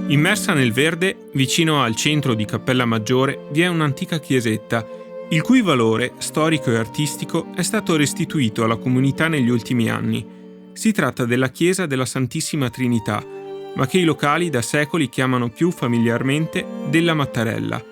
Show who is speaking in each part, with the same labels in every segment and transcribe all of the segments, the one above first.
Speaker 1: Immersa nel verde, vicino al centro di Cappella Maggiore, vi è un'antica chiesetta, il cui valore storico e artistico è stato restituito alla comunità negli ultimi anni. Si tratta della chiesa della Santissima Trinità, ma che i locali da secoli chiamano più familiarmente della Mattarella.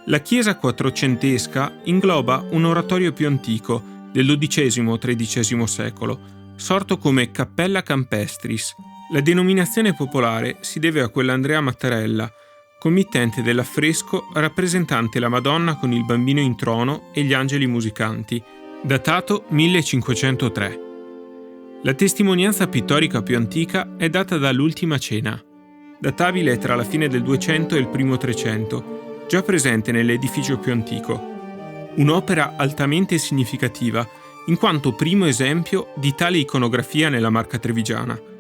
Speaker 1: La chiesa quattrocentesca ingloba un oratorio più antico, del XII-XIII secolo, sorto come Cappella Campestris. La denominazione popolare si deve a quell'Andrea Mattarella, committente dell'affresco rappresentante la Madonna con il Bambino in trono e gli angeli musicanti, datato 1503. La testimonianza pittorica più antica è data dall'Ultima Cena, databile tra la fine del 200 e il primo 300, già presente nell'edificio più antico. Un'opera altamente significativa, in quanto primo esempio di tale iconografia nella Marca trevigiana.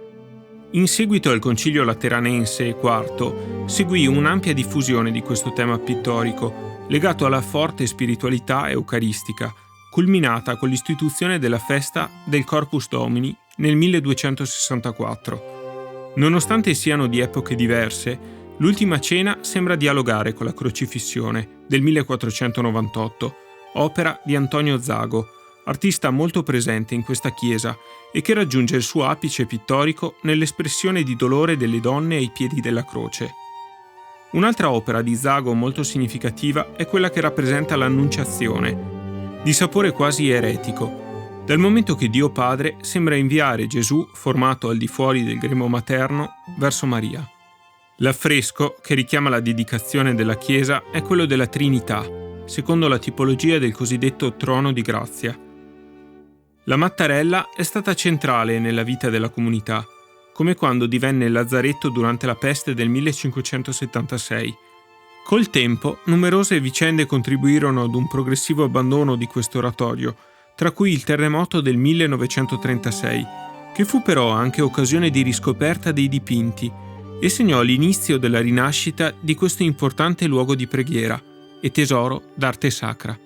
Speaker 1: In seguito al Concilio Lateranense IV seguì un'ampia diffusione di questo tema pittorico, legato alla forte spiritualità eucaristica, culminata con l'istituzione della festa del Corpus Domini nel 1264. Nonostante siano di epoche diverse, l'Ultima Cena sembra dialogare con la Crocifissione del 1498, opera di Antonio Zago, artista molto presente in questa chiesa e che raggiunge il suo apice pittorico nell'espressione di dolore delle donne ai piedi della croce. Un'altra opera di Zago molto significativa è quella che rappresenta l'Annunciazione, di sapore quasi eretico, dal momento che Dio Padre sembra inviare Gesù, formato al di fuori del grembo materno, verso Maria. L'affresco, che richiama la dedicazione della chiesa, è quello della Trinità, secondo la tipologia del cosiddetto trono di grazia. La Mattarella è stata centrale nella vita della comunità, come quando divenne il lazzaretto durante la peste del 1576. Col tempo, numerose vicende contribuirono ad un progressivo abbandono di questo oratorio, tra cui il terremoto del 1936, che fu però anche occasione di riscoperta dei dipinti e segnò l'inizio della rinascita di questo importante luogo di preghiera e tesoro d'arte sacra.